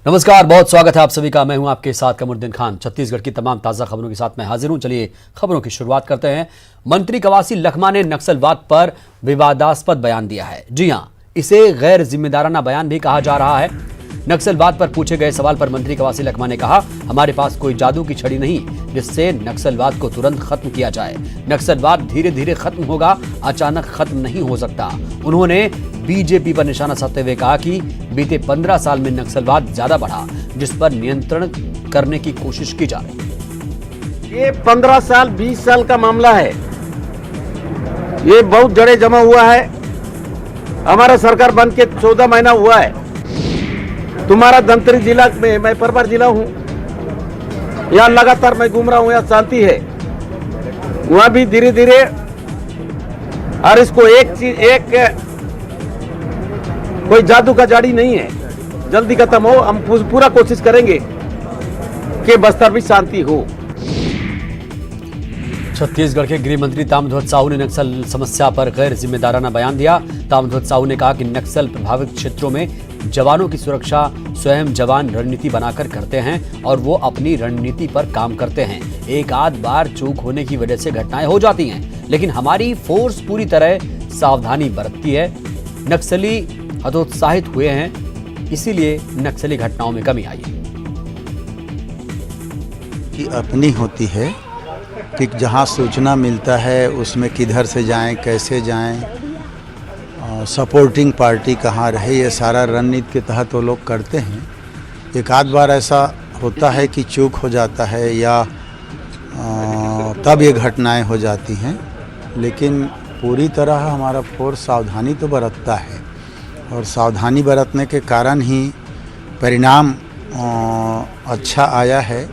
नमस्कार, बहुत स्वागत है आप सभी का। मैं हूं आपके साथ कमरुद्दीन खान। छत्तीसगढ़ की तमाम ताजा खबरों के साथ मैं हाजिर हूं। चलिए खबरों की शुरुआत करते हैं। मंत्री कवासी लखमा ने नक्सलवाद पर विवादास्पद बयान दिया है। जी हां, इसे गैर जिम्मेदाराना बयान भी कहा जा रहा है। नक्सलवाद पर पूछे गए सवाल पर मंत्री कवासी लखमा ने कहा, हमारे पास कोई जादू की छड़ी नहीं जिससे नक्सलवाद को तुरंत खत्म किया जाए। नक्सलवाद धीरे धीरे खत्म होगा, अचानक खत्म नहीं हो सकता। उन्होंने बीजेपी पर निशाना साधते हुए कहा कि बीते 15 साल में नक्सलवाद ज्यादा बढ़ा, जिस पर नियंत्रण करने की कोशिश की जा रही है। ये 15 साल 20 साल का मामला है। ये बहुत जड़े जमा हुआ है। हमारा सरकार बन के 14 महीना हुआ है। तुम्हारा धमतरी जिला में, मैं परबार जिला हूँ, यहाँ लगातार मैं घूम रहा हूँ, यहाँ शांति है। वहाँ भी धीरे धीरे, और इसको एक कोई जादू का जाड़ी नहीं है, जल्दी खत्म हो। हम पूरा कोशिश करेंगे कि बस्तर भी शांति हो। छत्तीसगढ़ के गृह मंत्री ताम्रध्वज साहू ने नक्सल समस्या पर गैर जिम्मेदाराना बयान दिया। ताम्रध्वज साहू ने कहा कि नक्सल प्रभावित क्षेत्रों में जवानों की सुरक्षा स्वयं जवान रणनीति बनाकर करते हैं और वो अपनी रणनीति पर काम करते हैं। एक आध बार चूक होने की वजह से घटनाएं हो जाती हैं, लेकिन हमारी फोर्स पूरी तरह सावधानी बरतती है। नक्सली हतोत्साहित हुए हैं, इसीलिए नक्सली घटनाओं में कमी आई है। कि अपनी होती है कि जहाँ सूचना मिलता है उसमें किधर से जाएं, कैसे जाएं, सपोर्टिंग पार्टी कहाँ रहे, ये सारा रणनीति के तहत वो लोग करते हैं। एक आध बार ऐसा होता है कि चूक हो जाता है या तब ये घटनाएं हो जाती हैं, लेकिन पूरी तरह हमारा फोर्स सावधानी तो बरतता है और सावधानी बरतने के कारण ही परिणाम अच्छा आया है।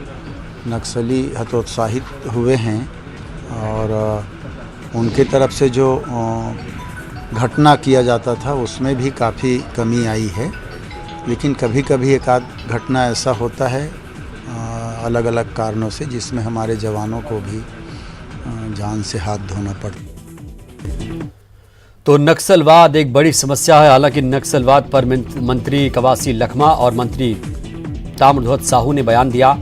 नक्सली हतोत्साहित हुए हैं और उनके तरफ से जो घटना किया जाता था उसमें भी काफ़ी कमी आई है, लेकिन कभी कभी एक आध घटना ऐसा होता है अलग अलग कारणों से जिसमें हमारे जवानों को भी जान से हाथ धोना पड़ता। तो नक्सलवाद एक बड़ी समस्या है। हालांकि नक्सलवाद पर मंत्री कवासी लखमा और मंत्री ताम्रध्वज साहू ने बयान दिया।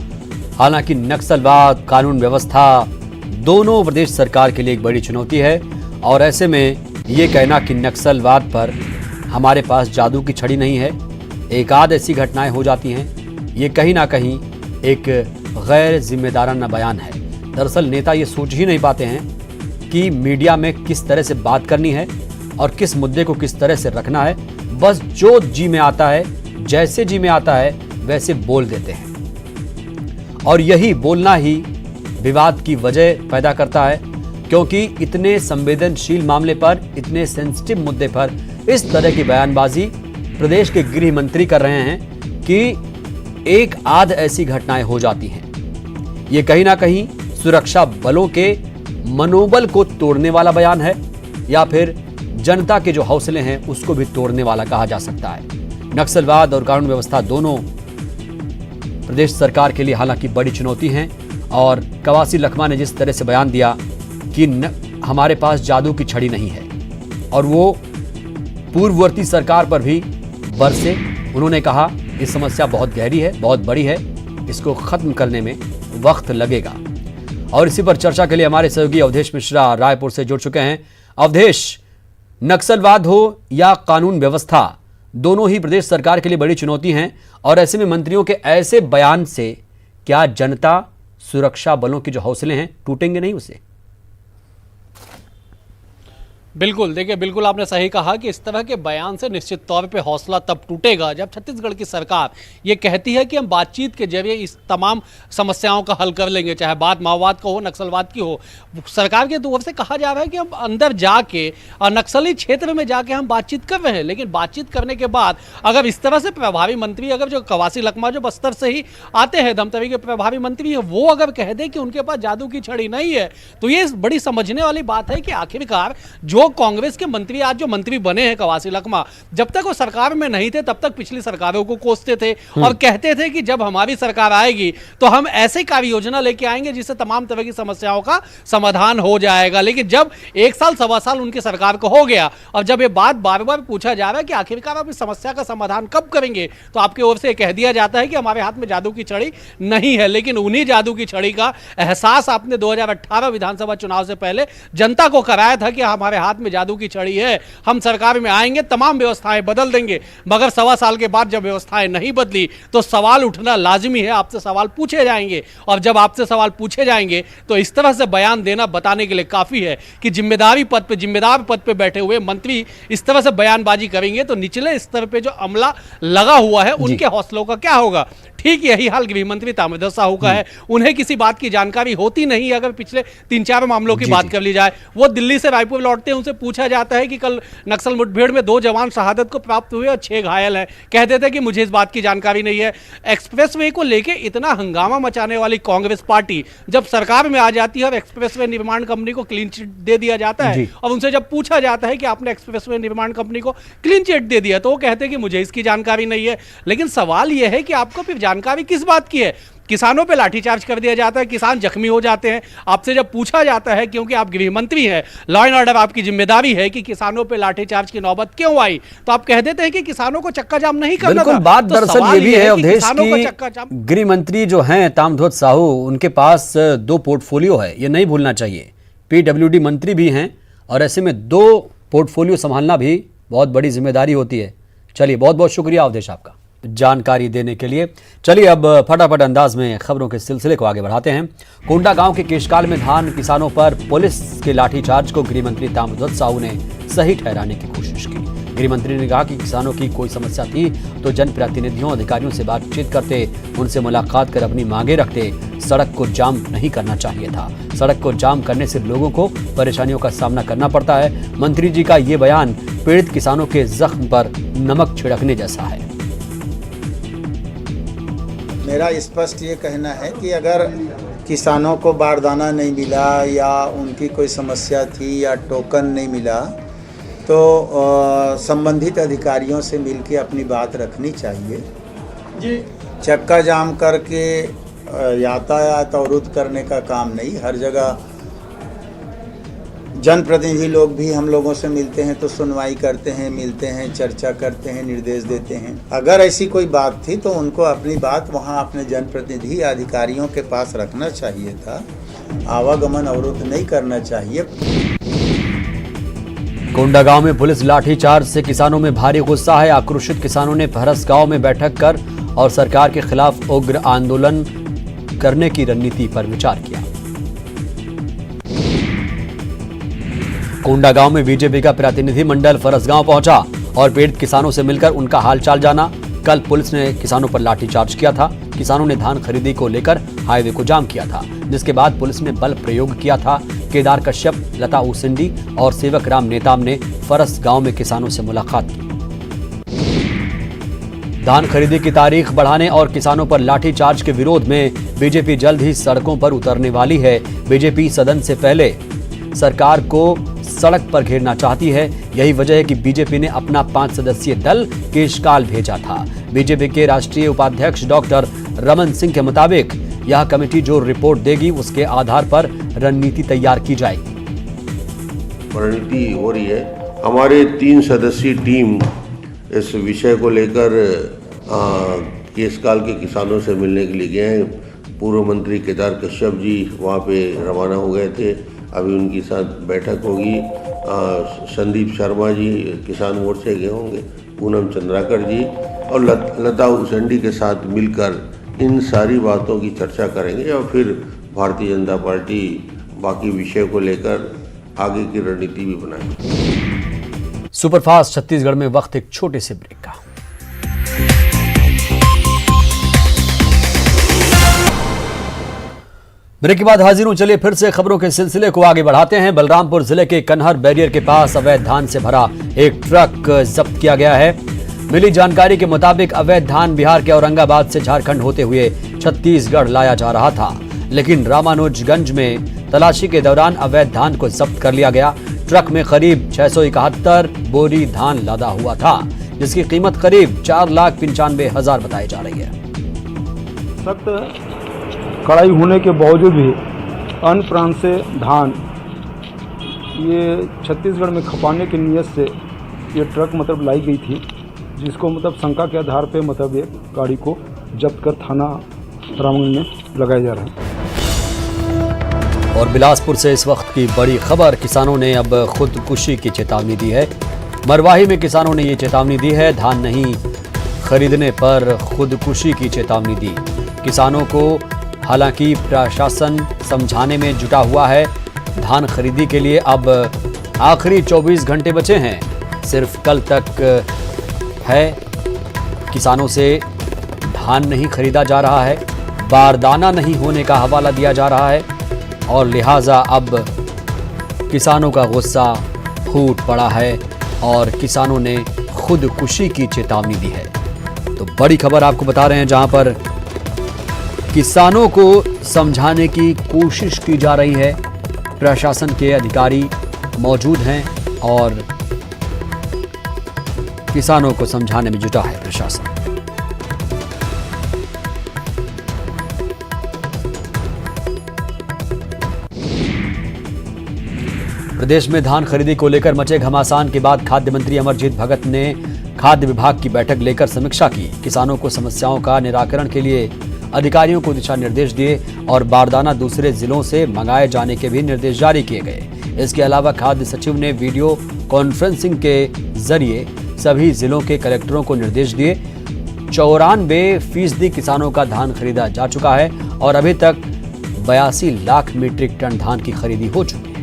हालांकि नक्सलवाद, कानून व्यवस्था दोनों प्रदेश सरकार के लिए एक बड़ी चुनौती है और ऐसे में ये कहना कि नक्सलवाद पर हमारे पास जादू की छड़ी नहीं है, एक आध ऐसी घटनाएं हो जाती हैं, ये कहीं ना कहीं एक गैर जिम्मेदाराना बयान है। दरअसल नेता ये सोच ही नहीं पाते हैं कि मीडिया में किस तरह से बात करनी है और किस मुद्दे को किस तरह से रखना है। बस जो जी में आता है, जैसे जी में आता है वैसे बोल देते हैं और यही बोलना ही विवाद की वजह पैदा करता है, क्योंकि इतने संवेदनशील मामले पर, इतने सेंसिटिव मुद्दे पर इस तरह की बयानबाजी प्रदेश के गृह मंत्री कर रहे हैं कि एक आध ऐसी घटनाएं हो जाती हैं। ये कहीं ना कहीं सुरक्षा बलों के मनोबल को तोड़ने वाला बयान है या फिर जनता के जो हौसले हैं उसको भी तोड़ने वाला कहा जा सकता है। नक्सलवाद और कानून व्यवस्था दोनों प्रदेश सरकार के लिए हालांकि बड़ी चुनौती हैं और कवासी लखमा ने जिस तरह से बयान दिया कि हमारे पास जादू की छड़ी नहीं है और वो पूर्ववर्ती सरकार पर भी बरसे। उन्होंने कहा इस समस्या बहुत गहरी है, बहुत बड़ी है, इसको खत्म करने में वक्त लगेगा। और इसी पर चर्चा के लिए हमारे सहयोगी अवधेश मिश्रा रायपुर से जुड़ चुके हैं। अवधेश, नक्सलवाद हो या कानून व्यवस्था, दोनों ही प्रदेश सरकार के लिए बड़ी चुनौती हैं और ऐसे में मंत्रियों के ऐसे बयान से क्या जनता, सुरक्षा बलों के जो हौसले हैं टूटेंगे नहीं उसे? बिल्कुल, देखिए बिल्कुल आपने सही कहा कि इस तरह के बयान से निश्चित तौर पे हौसला तब टूटेगा जब छत्तीसगढ़ की सरकार ये कहती है कि हम बातचीत के जरिए इस तमाम समस्याओं का हल कर लेंगे, चाहे बात माओवाद का हो, नक्सलवाद की हो। सरकार के ओर से कहा जा रहा है कि हम अंदर जाके नक्सली क्षेत्र में जाके हम बातचीत कर रहे हैं, लेकिन बातचीत करने के बाद अगर इस तरह से प्रभावी मंत्री, अगर जो कवासी लखमा जो बस्तर से ही आते हैं, धमतरी के प्रभावी मंत्री है, वो अगर कह दे कि उनके पास जादू की छड़ी नहीं है, तो ये बड़ी समझने वाली बात है कि आखिरकार जो वो कांग्रेस के मंत्री आज जो मंत्री बने हैं कवासी लखमा, जब तक वो सरकार में नहीं थे तब तक पिछली सरकारों को कोसते थे और कहते थे कि जब हमारी सरकार आएगी तो हम ऐसे कार्य योजना लेके आएंगे जिससे तमाम तरह की समस्याओं का समाधान हो जाएगा। लेकिन जब 1 साल सवा साल उनकी सरकार को हो गया और जब ये बात बार बार पूछा जा रहा है कि आखिरकार आप इस समस्या का समाधान कब करेंगे, तो आपकी ओर से कह दिया जाता है कि हमारे हाथ में जादू की छड़ी नहीं है। लेकिन उन्हीं जादू की छड़ी का एहसास आपने 2018 विधानसभा चुनाव से पहले जनता को कराया था कि हमारे हाथ में जादू की छड़ी है, हम सरकार में आएंगे, तमाम व्यवस्थाएं बदल देंगे। मगर सवा साल के बाद जब व्यवस्थाएं नहीं बदली तो सवाल उठना लाजिमी है, आपसे सवाल पूछे जाएंगे और जब आपसे सवाल पूछे जाएंगे तो इस तरह से बयान देना बताने के लिए काफी है कि जिम्मेदार पद पे बैठे हुए मंत्री इस तरह से बयानबाजी करेंगे तो निचले स्तर पे जो अमला लगा हुआ है उनके हौसलों का क्या होगा। ठीक यही हाल गृह मंत्री ताम्रध्वज साहू का है। उन्हें किसी बात की जानकारी होती नहीं। अगर पिछले 3-4 मामलों की बात कर ली जाए, वो दिल्ली से रायपुर लौटते हैं, उनसे पूछा जाता है कि कल नक्सल मुठभेड़ में 2 जवान शहादत को प्राप्त हुए और 6 घायल हैं, कह देते हैं कि मुझे इस बात की जानकारी नहीं है। एक्सप्रेसवे को लेकर इतना हंगामा मचाने वाली कांग्रेस पार्टी जब सरकार में आ जाती है और एक्सप्रेसवे निर्माण कंपनी को क्लीन चिट दे दिया जाता है और उनसे जब पूछा जाता है कि आपने एक्सप्रेसवे निर्माण कंपनी को क्लीन चिट दे दिया तो वो कहते हैं कि मुझे इसकी जानकारी नहीं है। लेकिन सवाल यह है कि आपको फिर जानकारी किस बात की है? किसानों पे लाठीचार्ज कर दिया जाता है, किसान जख्मी हो जाते हैं। आपसे जब पूछा जाता है, क्योंकि आप गृह मंत्री हैं, लॉ एंड ऑर्डर आपकी जिम्मेदारी है, कि किसानों पे लाठीचार्ज की नौबत क्यों आई, तो आप कह देते हैं कि किसानों को चक्का जाम नहीं करना था। बात तो दरअसल ये भी है अवधेश की गृह मंत्री जो हैं ताम्रध्वज साहू, उनके पास 2 पोर्टफोलियो है, ये नहीं भूलना चाहिए। पीडब्ल्यूडी मंत्री भी हैं और ऐसे में 2 पोर्टफोलियो संभालना भी बहुत बड़ी जिम्मेदारी होती है। चलिए, बहुत बहुत शुक्रिया अवधेश आपका जानकारी देने के लिए। चलिए अब फटाफट अंदाज में खबरों के सिलसिले को आगे बढ़ाते हैं। कोंडा गांव के केशकाल में धान किसानों पर पुलिस के लाठीचार्ज को गृह मंत्री ताम्रध्वज साहू ने सही ठहराने की कोशिश की। गृह मंत्री ने कहा कि किसानों की कोई समस्या थी तो जनप्रतिनिधियों अधिकारियों से बातचीत करते, उनसे मुलाकात कर अपनी मांगे रखते। सड़क को जाम नहीं करना चाहिए था। सड़क को जाम करने से लोगों को परेशानियों का सामना करना पड़ता है। मंत्री जी का ये बयान पीड़ित किसानों के जख्म पर नमक छिड़कने जैसा है। मेरा स्पष्ट ये कहना है कि अगर किसानों को बारदाना नहीं मिला या उनकी कोई समस्या थी या टोकन नहीं मिला तो संबंधित अधिकारियों से मिलके अपनी बात रखनी चाहिए जी। चक्का जाम करके यातायात अवरुद्ध करने का काम नहीं। हर जगह जनप्रतिनिधि लोग भी हम लोगों से मिलते हैं तो सुनवाई करते हैं, मिलते हैं, चर्चा करते हैं, निर्देश देते हैं। अगर ऐसी कोई बात थी तो उनको अपनी बात वहां अपने जनप्रतिनिधि या अधिकारियों के पास रखना चाहिए था। आवागमन अवरुद्ध नहीं करना चाहिए। कोंडा गांव में पुलिस लाठीचार्ज से किसानों में भारी गुस्सा है। आक्रोशित किसानों ने फरस गांव में बैठक कर और सरकार के खिलाफ उग्र आंदोलन करने की रणनीति पर विचार किया। कोंडा गांव में बीजेपी का प्रतिनिधि मंडल फरसगांव पहुंचा और पीड़ित किसानों से मिलकर उनका हालचाल जाना। कल पुलिस ने किसानों पर लाठीचार्ज किया था। किसानों ने धान खरीदी को लेकर हाईवे को जाम किया था, जिसके बाद पुलिस ने बल प्रयोग किया था। केदार कश्यप, लता उसेंडी और सेवक राम नेताम ने फरस गांव में किसानों से मुलाकात की। धान खरीदी की तारीख बढ़ाने और किसानों पर लाठीचार्ज के विरोध में बीजेपी जल्द ही सड़कों पर उतरने वाली है। बीजेपी सदन से पहले सरकार को सड़क पर घेरना चाहती है। यही वजह है कि बीजेपी ने अपना 5 सदस्यीय दल केशकाल भेजा था। बीजेपी के राष्ट्रीय उपाध्यक्ष डॉक्टर रमन सिंह के मुताबिक यह कमेटी जो रिपोर्ट देगी उसके आधार पर रणनीति तैयार की जाएगी। रणनीति हो रही है। हमारे 3 सदस्यीय टीम इस विषय को लेकर केशकाल के किसानों से मिलने के लिए गए हैं। पूर्व मंत्री केदार कश्यप जी वहाँ पे रवाना हो गए थे। अभी उनके साथ बैठक होगी। संदीप शर्मा जी किसान मोर्चे गए होंगे, पूनम चंद्राकर जी और लता उसेंडी के साथ मिलकर इन सारी बातों की चर्चा करेंगे और फिर भारतीय जनता पार्टी बाकी विषय को लेकर आगे की रणनीति भी बनाएगी। सुपरफास्ट छत्तीसगढ़ में वक्त एक छोटे से ब्रेक का। ब्रेक के बाद हाजिर हूं। चलिए फिर से खबरों के सिलसिले को आगे बढ़ाते हैं। बलरामपुर जिले के कन्हर बैरियर के पास अवैध धान से भरा एक ट्रक जब्त किया गया है। मिली जानकारी के मुताबिक अवैध धान बिहार के औरंगाबाद से झारखंड होते हुए छत्तीसगढ़ लाया जा रहा था, लेकिन रामानुजगंज में तलाशी के दौरान अवैध धान को जब्त कर लिया गया। ट्रक में करीब 671 बोरी धान लादा हुआ था, जिसकी कीमत करीब 4,95,000 बताई जा रही है। सख्त कड़ाई होने के बावजूद भी अन्य प्रांत से धान ये छत्तीसगढ़ में खपाने की नियत से ये ट्रक लाई गई थी, जिसको शंका के आधार पे ये गाड़ी को जब्त कर थाना रामगंज में लगाया जा रहा है। और बिलासपुर से इस वक्त की बड़ी खबर, किसानों ने अब खुदकुशी की चेतावनी दी है। मरवाही में किसानों ने ये चेतावनी दी है, धान नहीं खरीदने पर खुदकुशी की चेतावनी दी किसानों को। हालांकि प्रशासन समझाने में जुटा हुआ है। धान खरीदी के लिए अब आखिरी 24 घंटे बचे हैं, सिर्फ कल तक है। किसानों से धान नहीं खरीदा जा रहा है, बारदाना नहीं होने का हवाला दिया जा रहा है और लिहाजा अब किसानों का गुस्सा फूट पड़ा है और किसानों ने खुदकुशी की चेतावनी दी है। तो बड़ी खबर आपको बता रहे हैं, जहां पर किसानों को समझाने की कोशिश की जा रही है। प्रशासन के अधिकारी मौजूद हैं और किसानों को समझाने में जुटा है प्रशासन। प्रदेश में धान खरीदी को लेकर मचे घमासान के बाद खाद्य मंत्री अमरजीत भगत ने खाद्य विभाग की बैठक लेकर समीक्षा की। किसानों को समस्याओं का निराकरण के लिए अधिकारियों को दिशा निर्देश दिए और बारदाना दूसरे जिलों से मंगाए जाने के भी निर्देश जारी किए गए। इसके अलावा खाद्य सचिव ने वीडियो कॉन्फ्रेंसिंग के जरिए सभी जिलों के कलेक्टरों को निर्देश दिए। 94% किसानों का धान खरीदा जा चुका है और अभी तक 82 लाख मीट्रिक टन धान की खरीदी हो चुकी है।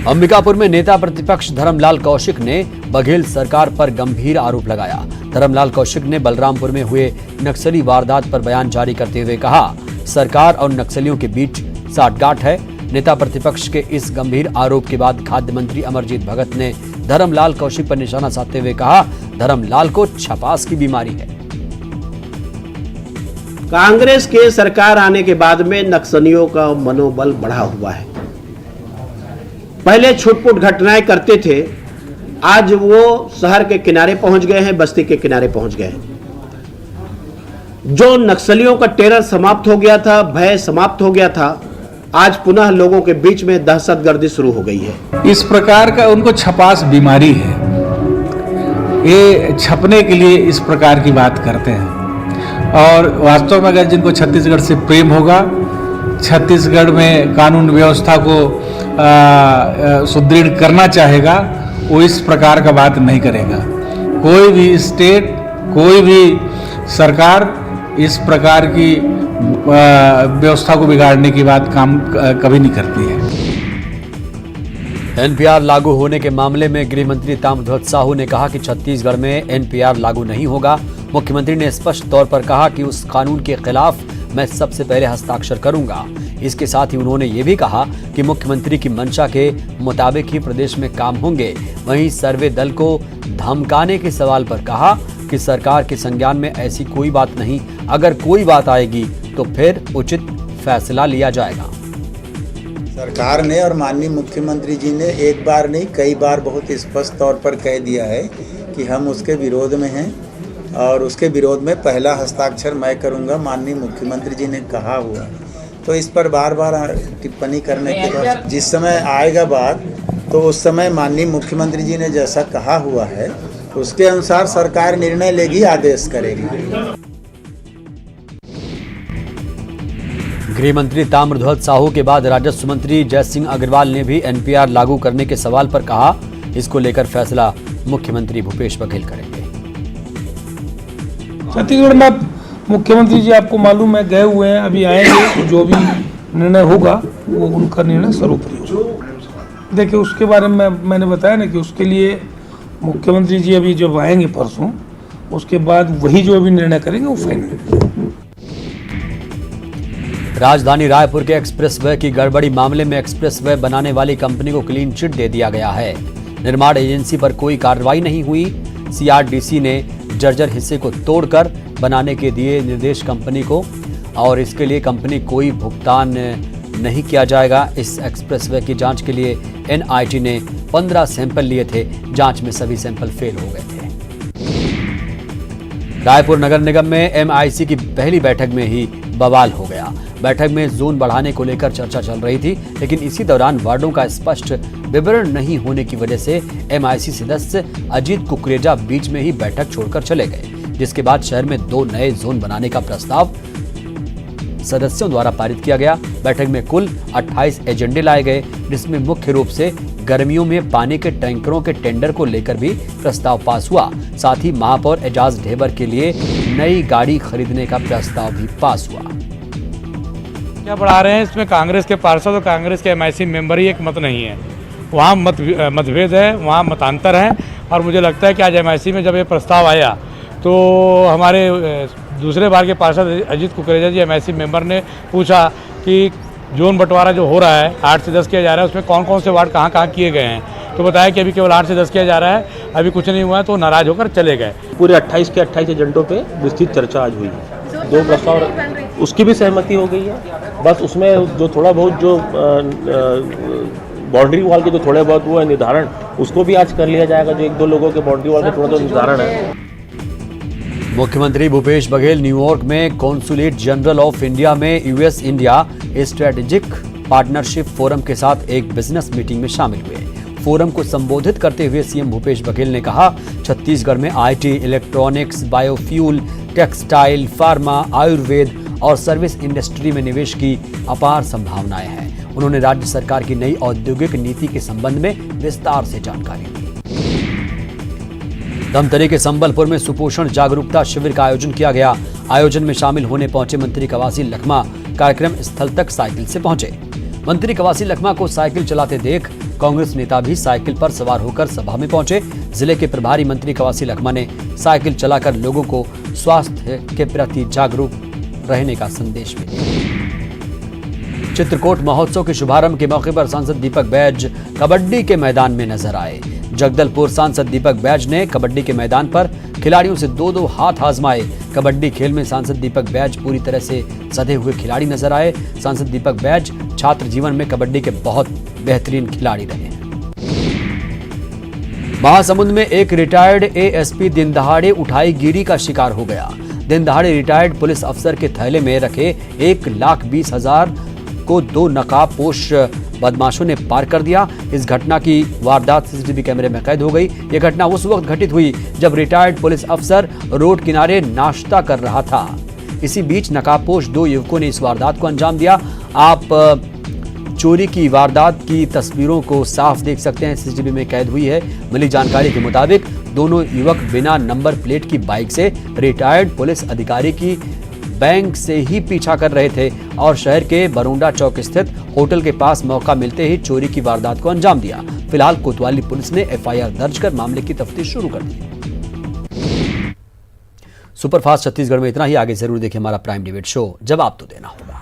अंबिकापुर में नेता प्रतिपक्ष धर्मलाल कौशिक ने बघेल सरकार पर गंभीर आरोप लगाया। धर्मलाल कौशिक ने बलरामपुर में हुए नक्सली वारदात पर बयान जारी करते हुए कहा, सरकार और नक्सलियों के बीच साठगांठ है। नेता प्रतिपक्ष के इस गंभीर आरोप के बाद खाद्य मंत्री अमरजीत भगत ने धर्मलाल कौशिक पर निशाना साधते हुए कहा, धर्मलाल को छपास की बीमारी है। कांग्रेस के सरकार आने के बाद में नक्सलियों का मनोबल बढ़ा हुआ है। पहले छुटपुट घटनाएं करते थे, आज वो शहर के किनारे पहुंच गए हैं, बस्ती के किनारे पहुंच गए हैं। जो नक्सलियों का टेरर समाप्त हो गया था, भय समाप्त हो गया था, आज पुनः लोगों के बीच में दहशतगर्दी शुरू हो गई है। इस प्रकार का उनको छपास बीमारी है, ये छपने के लिए इस प्रकार की बात करते हैं। और वास्तव में अगर जिनको छत्तीसगढ़ से प्रेम होगा, छत्तीसगढ़ में कानून व्यवस्था को सुदृढ़ करना चाहेगा, वो इस प्रकार का बात नहीं करेगा। कोई भी स्टेट, कोई भी सरकार इस प्रकार की व्यवस्था को बिगाड़ने की बात कभी नहीं करती है। एनपीआर लागू होने के मामले में गृह मंत्री ताम्रध्वज साहू ने कहा कि छत्तीसगढ़ में एनपीआर लागू नहीं होगा। मुख्यमंत्री ने स्पष्ट तौर पर कहा कि उस कानून के खिलाफ मैं सबसे पहले हस्ताक्षर करूंगा। इसके साथ ही उन्होंने ये भी कहा कि मुख्यमंत्री की मंशा के मुताबिक ही प्रदेश में काम होंगे। वहीं सर्वे दल को धमकाने के सवाल पर कहा कि सरकार के संज्ञान में ऐसी कोई बात नहीं, अगर कोई बात आएगी तो फिर उचित फैसला लिया जाएगा। सरकार ने और माननीय मुख्यमंत्री जी ने एक बार नहीं कई बार बहुत स्पष्ट तौर पर कह दिया है कि हम उसके विरोध में हैं और उसके विरोध में पहला हस्ताक्षर मैं करूंगा, माननीय मुख्यमंत्री जी ने कहा हुआ। तो इस पर बार बार टिप्पणी करने के बाद जिस समय आएगा बात, तो उस समय माननीय मुख्यमंत्री जी ने जैसा कहा हुआ है उसके अनुसार सरकार निर्णय लेगी, आदेश करेगी। गृह मंत्री ताम्रध्वज साहू के बाद राजस्व मंत्री जयसिंह अग्रवाल ने भी एनपीआर लागू करने के सवाल पर कहा, इसको लेकर फैसला मुख्यमंत्री भूपेश बघेल करेंगे। छत्तीसगढ़ में मुख्यमंत्री जी आपको मालूम है गए हुए हैं, अभी आएंगे तो जो भी निर्णय होगा वो उनका निर्णय सर्वोपरि होगा। देखिए उसके बारे में मैंने बताया ना कि उसके लिए मुख्यमंत्री जी अभी जब आएंगे परसों, उसके बाद वही जो अभी निर्णय करेंगे वो फाइनल। राजधानी रायपुर के एक्सप्रेसवे की गड़बड़ी मामले में एक्सप्रेसवे बनाने वाली कंपनी को क्लीन चिट दे दिया गया है। निर्माण एजेंसी पर कोई कार्रवाई नहीं हुई। सीआरडीसी ने जर्जर हिस्से को तोड़कर बनाने के दिए निर्देश कंपनी को और इसके लिए कंपनी कोई भुगतान नहीं किया जाएगा। इस एक्सप्रेसवे की जांच के लिए एनआईटी ने 15 सैंपल लिए थे। जांच में सभी सैंपल फेल हो गए थे। रायपुर नगर निगम में एमआईसी की पहली बैठक में ही बवाल हो गया। बैठक में जोन बढ़ाने को लेकर चर्चा चल रही थी, लेकिन इसी दौरान वार्डों का स्पष्ट विवरण नहीं होने की वजह से एमआईसी सदस्य अजीत कुकरेजा बीच में ही बैठक छोड़कर चले गए, जिसके बाद शहर में 2 नए जोन बनाने का प्रस्ताव सदस्यों द्वारा पारित किया गया। बैठक में कुल 28 एजेंडे लाए गए, जिसमें मुख्य रूप से गर्मियों में पानी के टैंकरों के टेंडर को लेकर भी प्रस्ताव पास हुआ। साथ ही महापौर एजाज ढेबर के लिए नई गाड़ी खरीदने का प्रस्ताव भी पास हुआ। क्या बढ़ा रहे हैं इसमें कांग्रेस के पार्षद और कांग्रेस के एमआईसी मेंबर ही एक मत नहीं है, वहाँ मतभेद है, वहाँ मतांतर है। और मुझे लगता है कि आज एमआईसी में जब ये प्रस्ताव आया तो हमारे दूसरे बार के पार्षद अजीत कुकरेजा जी एमआईसी मेंबर ने पूछा कि जोन बंटवारा जो हो रहा है 8 से 10 किया जा रहा है, उसमें कौन कौन से वार्ड कहाँ कहाँ किए गए हैं। तो बताया कि अभी केवल 8 से 10 किया जा रहा है, अभी कुछ नहीं हुआ है, तो नाराज होकर चले गए। पूरे 28 के 28 एजेंडों पे विस्तृत चर्चा आज हुई है। 2 प्रस्ताव उसकी भी सहमति हो गई है। बस उसमें जो थोड़ा बहुत जो बाउंड्री वॉल के जो थोड़े बहुत वो है निर्धारण, उसको भी आज कर लिया जाएगा। जो 1-2 लोगों के बाउंड्री वॉल के थोड़ा तो निर्धारण है। मुख्यमंत्री भूपेश बघेल न्यूयॉर्क में कॉन्सुलेट जनरल ऑफ इंडिया में US India strategic partnership forum के साथ एक बिजनेस मीटिंग में शामिल हुए। फोरम को संबोधित करते हुए सीएम भूपेश बघेल ने कहा, छत्तीसगढ़ में IT, electronics, biofuel, textile, pharma, Ayurveda और सर्विस इंडस्ट्री में निवेश की अपार संभावनाएं हैं। उन्होंने राज्य सरकार की नई औद्योगिक नीति के संबंध में विस्तार से जानकारी दी। धमतरी के संबलपुर में सुपोषण जागरूकता शिविर का आयोजन किया गया। आयोजन में शामिल होने पहुंचे मंत्री कवासी लखमा कार्यक्रम स्थल तक साइकिल से पहुंचे। मंत्री कवासी लखमा को साइकिल चलाते देख कांग्रेस नेता भी साइकिल पर सवार होकर सभा में पहुंचे। जिले के प्रभारी मंत्री कवासी लखमा ने साइकिल चलाकर लोगों को स्वास्थ्य के प्रति जागरूक रहने का संदेश भी दिया। चित्रकोट महोत्सव के शुभारंभ के मौके पर सांसद दीपक बैज कबड्डी के मैदान में नजर आए। जगदलपुर सांसद दीपक बैज ने कबड्डी के मैदान पर खिलाड़ियों से 2-2 हाथ आजमाए। कबड्डी खेल में सांसद दीपक बैज पूरी तरह से सधे हुए खिलाड़ी नजर आए। सांसद दीपक बैज छात्र जीवन में कबड्डी के बहुत बेहतरीन खिलाड़ी रहे हैं। महासमुंद में एक रिटायर्ड एएसपी दिन दहाड़े उठाईगिरी का शिकार हो गया। दिन दहाड़े रिटायर्ड पुलिस अफसर के थैले में रखे 1,20,000 को 2 नकाबपोश बदमाशों ने पार कर दिया। इस घटना की वारदात सीसीटीवी कैमरे में कैद हो गई। यह घटना उस वक्त घटित हुई जब रिटायर्ड पुलिस अफसर रोड किनारे नाश्ता कर रहा था। इसी बीच नकाबपोश 2 युवकों ने इस वारदात को अंजाम दिया। आप चोरी की वारदात की तस्वीरों को साफ देख सकते हैं, सीसीटीवी में कैद हुई है। मिली जानकारी के मुताबिक दोनों युवक बिना नंबर प्लेट की बाइक से रिटायर्ड पुलिस अधिकारी की बैंक से ही पीछा कर रहे थे और शहर के बरोंडा चौक स्थित होटल के पास मौका मिलते ही चोरी की वारदात को अंजाम दिया। फिलहाल कोतवाली पुलिस ने एफआईआर दर्ज कर मामले की तफ्तीश शुरू कर दी। सुपरफास्ट छत्तीसगढ़ में इतना ही। आगे जरूर देखिए हमारा प्राइम डिबेट शो, जवाब तो देना होगा।